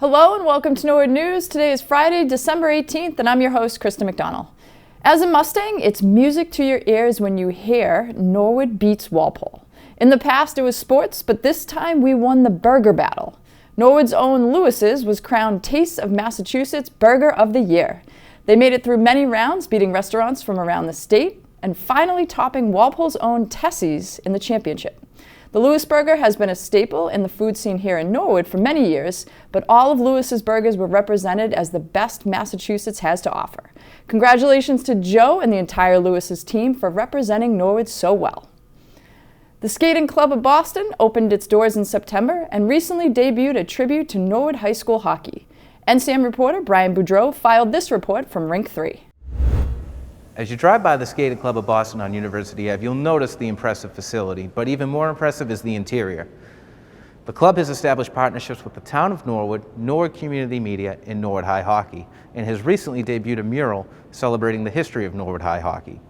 Hello and welcome to Norwood News. Today is Friday, December 18th, and I'm your host, Krista McDonald. As a Mustang, it's music to your ears when you hear Norwood beats Walpole. In the past, it was sports, but this time we won the burger battle. Norwood's own Lewis's was crowned Taste of Massachusetts Burger of the Year. They made it through many rounds, beating restaurants from around the state, and finally topping Walpole's own Tessie's in the championship. The Lewis burger has been a staple in the food scene here in Norwood for many years, but all of Lewis's burgers were represented as the best Massachusetts has to offer. Congratulations to Joe and the entire Lewis's team for representing Norwood so well. The Skating Club of Boston opened its doors in September and recently debuted a tribute to Norwood High School hockey. NCM reporter Brian Boudreau filed this report from Rink 3. As you drive by the Skating Club of Boston on University Ave, you'll notice the impressive facility, but even more impressive is the interior. The club has established partnerships with the town of Norwood, Norwood Community Media, and Norwood High Hockey, and has recently debuted a mural celebrating the history of Norwood High Hockey.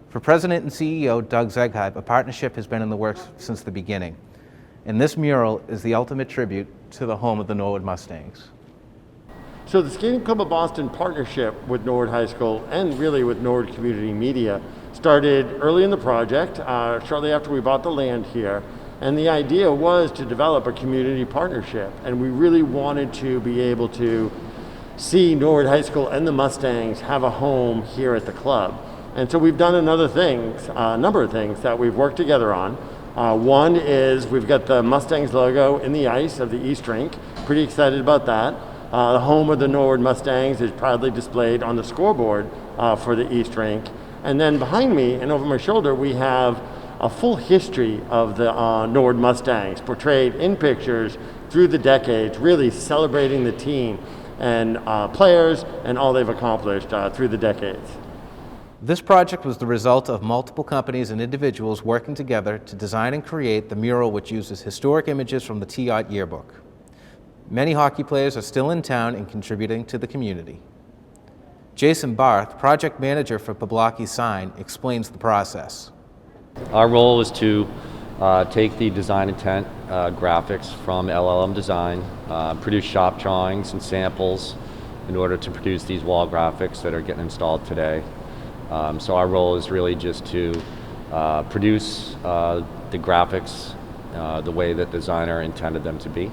For President and CEO Doug Zegheib, a partnership has been in the works since the beginning, and this mural is the ultimate tribute to the home of the Norwood Mustangs. So the Skating Club of Boston partnership with Norwood High School and really with Norwood Community Media started early in the project, shortly after we bought the land here. And the idea was to develop a community partnership. And we really wanted to be able to see Norwood High School and the Mustangs have a home here at the club. And so we've done a number of things that we've worked together on. One is we've got the Mustangs logo in the ice of the East Rink. Pretty excited about that. The home of the Norwood Mustangs is proudly displayed on the scoreboard for the East Rink. And then behind me and over my shoulder, we have a full history of the Norwood Mustangs portrayed in pictures through the decades, really celebrating the team and players and all they've accomplished through the decades. This project was the result of multiple companies and individuals working together to design and create the mural, which uses historic images from the T-Art yearbook. Many hockey players are still in town and contributing to the community. Jason Barth, project manager for Poblocki Sign, explains the process. Our role is to take the design intent graphics from LLM Design, produce shop drawings and samples in order to produce these wall graphics that are getting installed today. So our role is really just to produce the graphics the way that the designer intended them to be.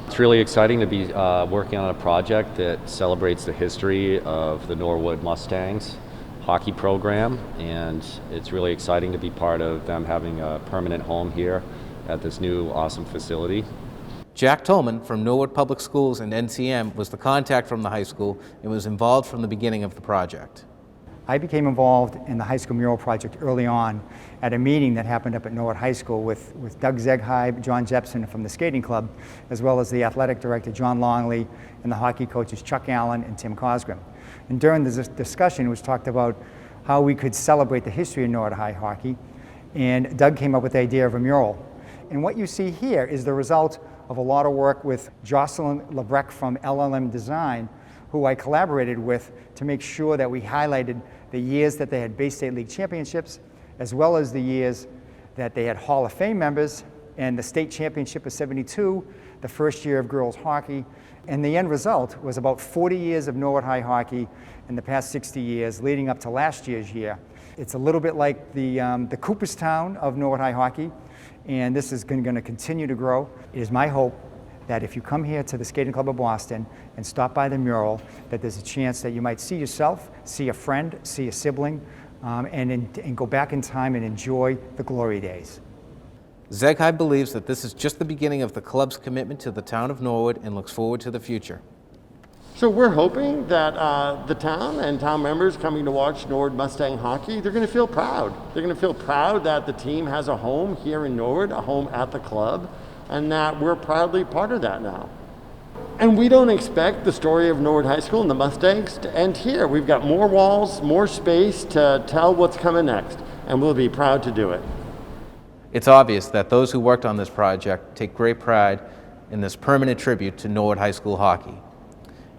It's really exciting to be working on a project that celebrates the history of the Norwood Mustangs hockey program, and it's really exciting to be part of them having a permanent home here at this new awesome facility. Jack Tolman from Norwood Public Schools and NCM was the contact from the high school and was involved from the beginning of the project. I became involved in the high school mural project early on at a meeting that happened up at Norwood High School with Doug Zegheib, John Jepson from the skating club, as well as the athletic director John Longley and the hockey coaches Chuck Allen and Tim Cosgrim. And during this discussion, it was talked about how we could celebrate the history of Norwood High hockey, and Doug came up with the idea of a mural. And what you see here is the result of a lot of work with Jocelyn Lebrecq from LLM Design, who I collaborated with to make sure that we highlighted the years that they had Bay State League championships, as well as the years that they had Hall of Fame members and the state championship of '72, the first year of girls hockey. And the end result was about 40 years of Norwood High hockey in the past 60 years, leading up to last year's year. It's a little bit like the Cooperstown of Norwood High hockey, and this is going to continue to grow. It is my hope that if you come here to the Skating Club of Boston and stop by the mural, that there's a chance that you might see yourself, see a friend, see a sibling, and go back in time and enjoy the glory days. Zegheib believes that this is just the beginning of the club's commitment to the town of Norwood and looks forward to the future. So we're hoping that the town and town members coming to watch Norwood Mustang hockey, they're going to feel proud. They're going to feel proud that the team has a home here in Norwood, a home at the club, and that we're proudly part of that now. And we don't expect the story of Norwood High School and the Mustangs to end here. We've got more walls, more space to tell what's coming next, and we'll be proud to do it. It's obvious that those who worked on this project take great pride in this permanent tribute to Norwood High School hockey.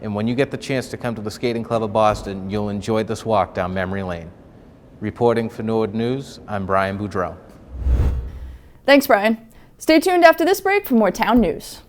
And when you get the chance to come to the Skating Club of Boston, you'll enjoy this walk down memory lane. Reporting for Norwood News, I'm Brian Boudreau. Thanks, Brian. Stay tuned after this break for more town news.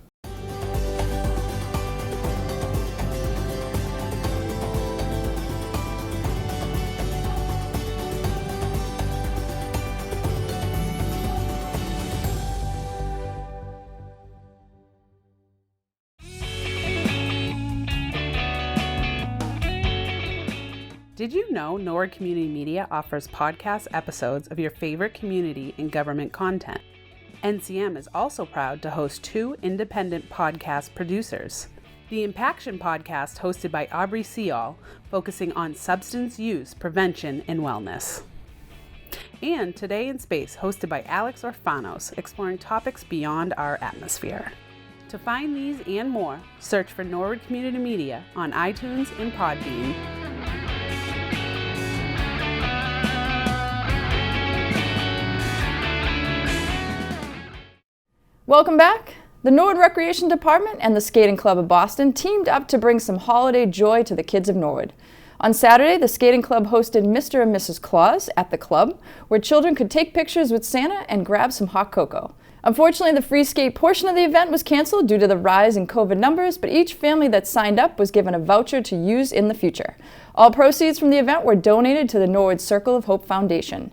Did you know Norwood Community Media offers podcast episodes of your favorite community and government content? NCM is also proud to host 2 independent podcast producers. The Impaction podcast, hosted by Aubrey Seall, focusing on substance use prevention and wellness. And Today in Space, hosted by Alex Orfanos, exploring topics beyond our atmosphere. To find these and more, search for Norwood Community Media on iTunes and Podbean. Welcome back. The Norwood Recreation Department and the Skating Club of Boston teamed up to bring some holiday joy to the kids of Norwood. On Saturday, the Skating Club hosted Mr. and Mrs. Claus at the club, where children could take pictures with Santa and grab some hot cocoa. Unfortunately, the free skate portion of the event was canceled due to the rise in COVID numbers, but each family that signed up was given a voucher to use in the future. All proceeds from the event were donated to the Norwood Circle of Hope Foundation.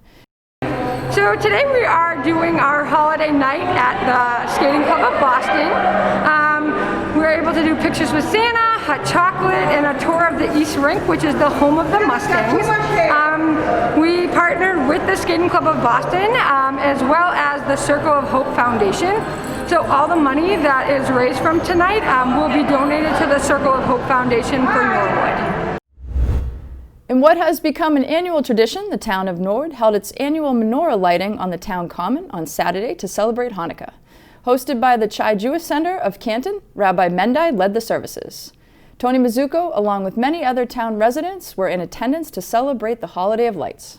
So today we are doing our holiday night at the Skating Club of Boston. We were able to do pictures with Santa, hot chocolate, and a tour of the East Rink, which is the home of the Mustangs. We partnered with the Skating Club of Boston as well as the Circle of Hope Foundation. So all the money that is raised from tonight will be donated to the Circle of Hope Foundation for Norwood. In what has become an annual tradition, the town of Norwood held its annual menorah lighting on the town common on Saturday to celebrate Hanukkah. Hosted by the Chai Jewish Center of Canton, Rabbi Mendai led the services. Tony Mizuko, along with many other town residents, were in attendance to celebrate the holiday of lights.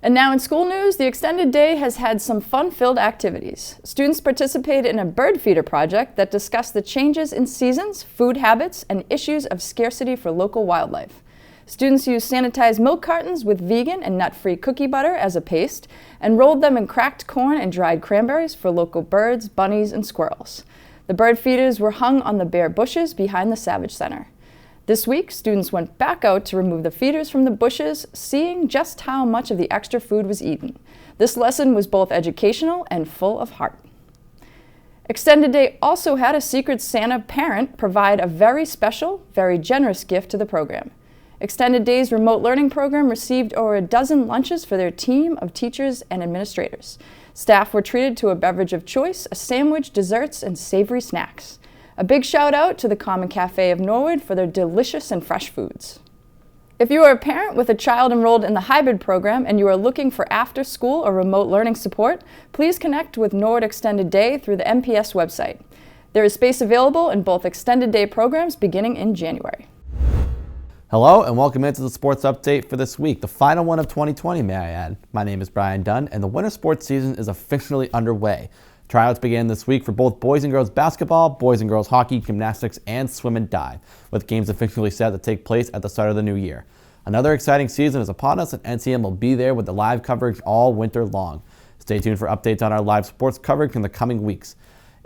And now in school news, the extended day has had some fun-filled activities. Students participated in a bird feeder project that discussed the changes in seasons, food habits, and issues of scarcity for local wildlife. Students used sanitized milk cartons with vegan and nut-free cookie butter as a paste and rolled them in cracked corn and dried cranberries for local birds, bunnies, and squirrels. The bird feeders were hung on the bare bushes behind the Savage Center. This week, students went back out to remove the feeders from the bushes, seeing just how much of the extra food was eaten. This lesson was both educational and full of heart. Extended Day also had a Secret Santa parent provide a very special, very generous gift to the program. Extended Day's remote learning program received over a dozen lunches for their team of teachers and administrators. Staff were treated to a beverage of choice, a sandwich, desserts, and savory snacks. A big shout out to the Common Cafe of Norwood for their delicious and fresh foods. If you are a parent with a child enrolled in the hybrid program and you are looking for after-school or remote learning support, please connect with Norwood Extended Day through the MPS website. There is space available in both Extended Day programs beginning in January. Hello and welcome into the sports update for this week, the final one of 2020, may I add. My name is Brian Dunn and the winter sports season is officially underway. Tryouts began this week for both boys and girls basketball, boys and girls hockey, gymnastics, and swim and dive, with games officially set to take place at the start of the new year. Another exciting season is upon us and NCM will be there with the live coverage all winter long. Stay tuned for updates on our live sports coverage in the coming weeks.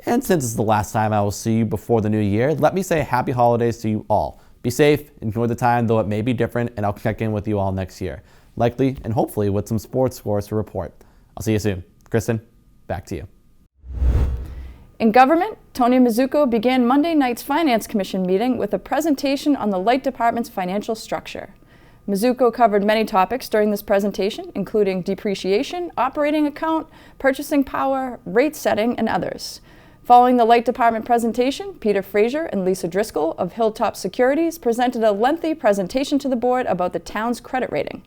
And since it's the last time I will see you before the new year, let me say happy holidays to you all. Be safe, enjoy the time, though it may be different, and I'll check in with you all next year. Likely and hopefully with some sports scores to report. I'll see you soon. Kristen, back to you. In government, Tony Mizuko began Monday night's Finance Commission meeting with a presentation on the Light Department's financial structure. Mizuko covered many topics during this presentation, including depreciation, operating account, purchasing power, rate setting, and others. Following the Light Department presentation, Peter Frazier and Lisa Driscoll of Hilltop Securities presented a lengthy presentation to the board about the town's credit rating.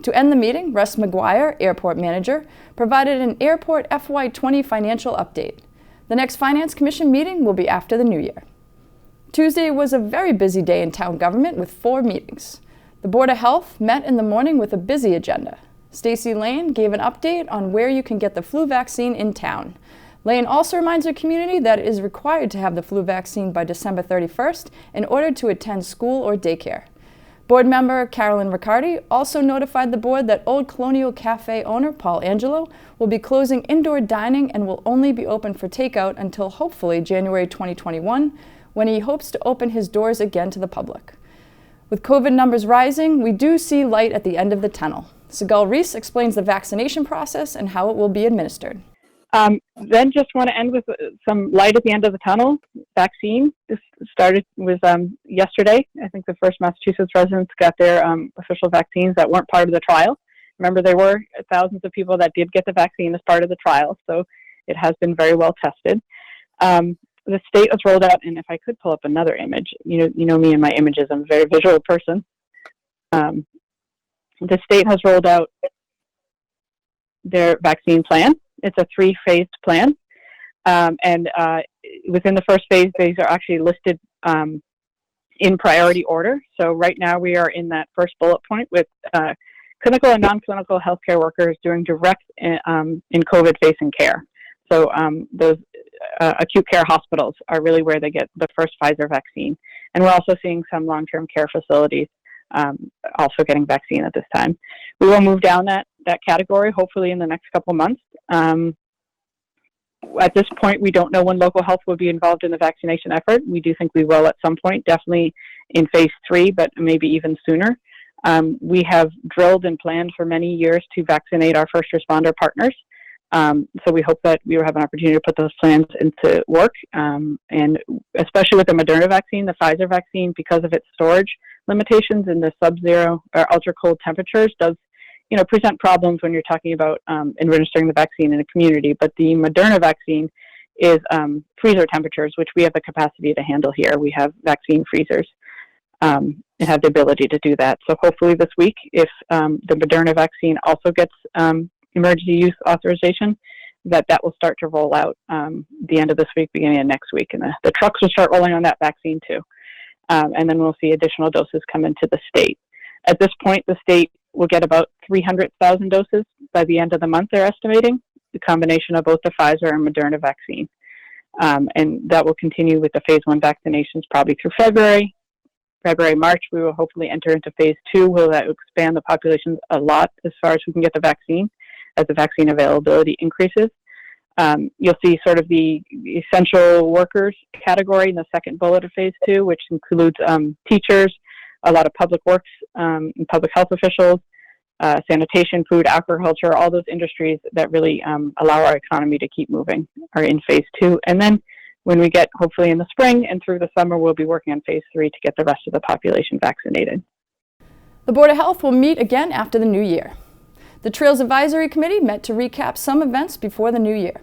To end the meeting, Russ McGuire, Airport Manager, provided an Airport FY20 financial update. The next Finance Commission meeting will be after the new year. Tuesday was a very busy day in town government with 4 meetings. The Board of Health met in the morning with a busy agenda. Stacey Lane gave an update on where you can get the flu vaccine in town. Lane also reminds her community that it is required to have the flu vaccine by December 31st in order to attend school or daycare. Board member Carolyn Riccardi also notified the board that Old Colonial Cafe owner Paul Angelo will be closing indoor dining and will only be open for takeout until hopefully January 2021, when he hopes to open his doors again to the public. With COVID numbers rising, we do see light at the end of the tunnel. Sigal Reese explains the vaccination process and how it will be administered. Then just want to end with some light at the end of the tunnel. Vaccine. This was yesterday. I think the first Massachusetts residents got their official vaccines that weren't part of the trial. Remember, there were thousands of people that did get the vaccine as part of the trial, so it has been very well tested. The state has rolled out, and if I could pull up another image, you know me and my images, I'm a very visual person. The state has rolled out their vaccine plan. It's a 3-phased plan, and within the first phase, these are actually listed in priority order. So right now we are in that first bullet point with clinical and non-clinical healthcare workers doing direct in COVID-facing care. So those acute care hospitals are really where they get the first Pfizer vaccine. And we're also seeing some long-term care facilities also getting vaccine at this time. We will move down that category, hopefully in the next couple months. At this point, we don't know when local health will be involved in the vaccination effort. We do think we will at some point, definitely in phase 3, but maybe even sooner. We have drilled and planned for many years to vaccinate our first responder partners. So we hope that we will have an opportunity to put those plans into work. And especially with the Moderna vaccine, the Pfizer vaccine, because of its storage limitations in the sub-zero or ultra-cold temperatures, does present problems when you're talking about administering the vaccine in a community. But the Moderna vaccine is freezer temperatures, which we have the capacity to handle here. We have vaccine freezers and have the ability to do that. So hopefully this week, if the Moderna vaccine also gets emergency use authorization, that will start to roll out the end of this week, beginning of next week. And the trucks will start rolling on that vaccine too. And then we'll see additional doses come into the state. At this point, the state will get about 300,000 doses by the end of the month, they're estimating, the combination of both the Pfizer and Moderna vaccine. And that will continue with the phase 1 vaccinations probably through February, March. We will hopefully enter into phase 2, where that will expand the population a lot as far as who can get the vaccine, as the vaccine availability increases. You'll see sort of the essential workers category in the second bullet of phase 2, which includes teachers, a lot of public works and public health officials, sanitation, food, agriculture, all those industries that really allow our economy to keep moving are in phase 2. And then when we get, hopefully in the spring and through the summer, we'll be working on phase 3 to get the rest of the population vaccinated. The Board of Health will meet again after the new year. The Trails Advisory Committee met to recap some events before the new year.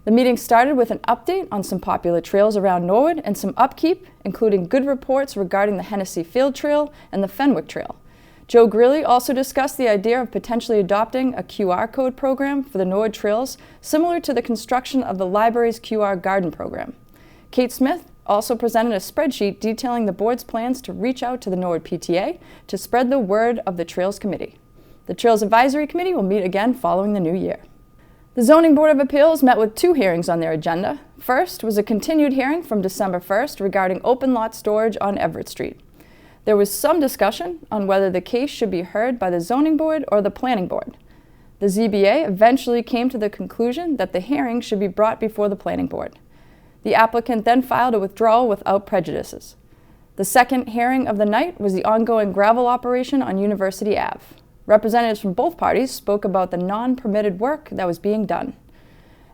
The meeting started with an update on some popular trails around Norwood and some upkeep, including good reports regarding the Hennessy Field Trail and the Fenwick Trail. Joe Greeley also discussed the idea of potentially adopting a QR code program for the Norwood trails, similar to the construction of the library's QR garden program. Kate Smith also presented a spreadsheet detailing the board's plans to reach out to the Norwood PTA to spread the word of the Trails Committee. The Trails Advisory Committee will meet again following the new year. The Zoning Board of Appeals met with 2 hearings on their agenda. First was a continued hearing from December 1st regarding open lot storage on Everett Street. There was some discussion on whether the case should be heard by the Zoning Board or the Planning Board. The ZBA eventually came to the conclusion that the hearing should be brought before the Planning Board. The applicant then filed a withdrawal without prejudices. The second hearing of the night was the ongoing gravel operation on University Ave. Representatives from both parties spoke about the non-permitted work that was being done.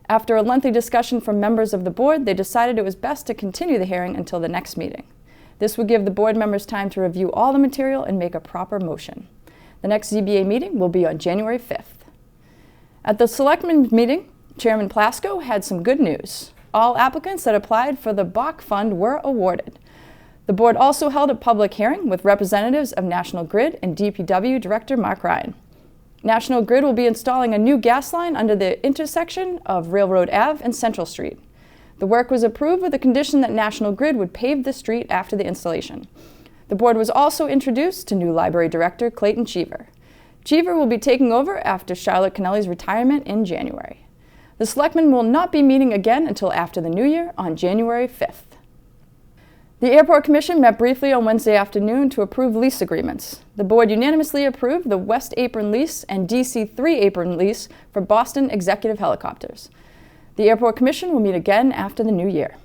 After a lengthy discussion from members of the board, they decided it was best to continue the hearing until the next meeting. This would give the board members time to review all the material and make a proper motion. The next ZBA meeting will be on January 5th. At the Selectmen meeting, Chairman Plasko had some good news. All applicants that applied for the Bach Fund were awarded. The board also held a public hearing with representatives of National Grid and DPW Director Mark Ryan. National Grid will be installing a new gas line under the intersection of Railroad Ave and Central Street. The work was approved with the condition that National Grid would pave the street after the installation. The board was also introduced to new Library Director Clayton Cheever. Cheever will be taking over after Charlotte Kennelly's retirement in January. The Selectmen will not be meeting again until after the new year on January 5th. The Airport Commission met briefly on Wednesday afternoon to approve lease agreements. The board unanimously approved the West Apron lease and DC-3 apron lease for Boston Executive Helicopters. The Airport Commission will meet again after the new year.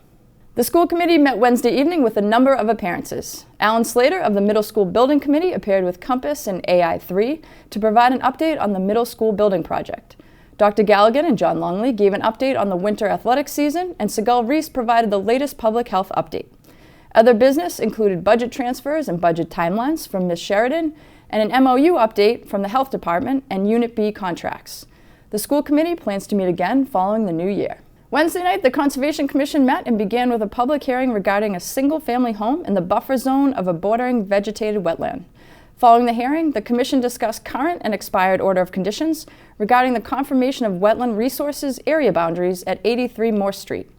The school committee met Wednesday evening with a number of appearances. Alan Slater of the Middle School Building Committee appeared with Compass and AI3 to provide an update on the middle school building project. Dr. Galligan and John Longley gave an update on the winter athletics season, and Segal Reese provided the latest public health update. Other business included budget transfers and budget timelines from Ms. Sheridan, and an MOU update from the Health Department and Unit B contracts. The school committee plans to meet again following the new year. Wednesday night, the Conservation Commission met and began with a public hearing regarding a single-family home in the buffer zone of a bordering vegetated wetland. Following the hearing, the Commission discussed current and expired order of conditions regarding the confirmation of wetland resources area boundaries at 83 Morse Street.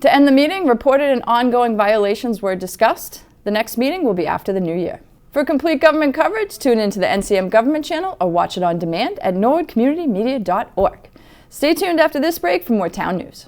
To end the meeting, reported and ongoing violations were discussed. The next meeting will be after the new year. For complete government coverage, tune into the NCM Government Channel or watch it on demand at norwoodcommunitymedia.org. Stay tuned after this break for more town news.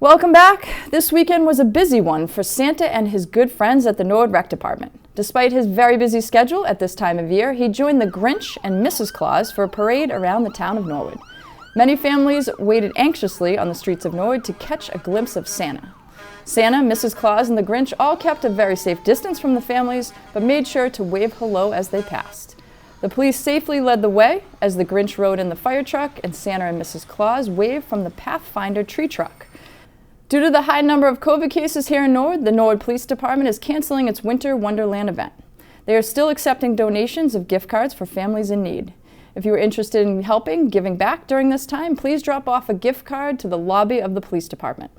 Welcome back. This weekend was a busy one for Santa and his good friends at the Norwood Rec Department. Despite his very busy schedule at this time of year, he joined the Grinch and Mrs. Claus for a parade around the town of Norwood. Many families waited anxiously on the streets of Norwood to catch a glimpse of Santa. Santa, Mrs. Claus, and the Grinch all kept a very safe distance from the families, but made sure to wave hello as they passed. The police safely led the way as the Grinch rode in the fire truck and Santa and Mrs. Claus waved from the Pathfinder tree truck. Due to the high number of COVID cases here in Norwood, the Norwood Police Department is canceling its Winter Wonderland event. They are still accepting donations of gift cards for families in need. If you are interested in giving back during this time, please drop off a gift card to the lobby of the police department.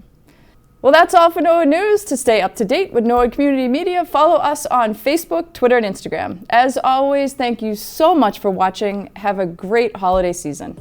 Well, that's all for Norwood News. To stay up to date with Norwood Community Media, follow us on Facebook, Twitter, and Instagram. As always, thank you so much for watching. Have a great holiday season.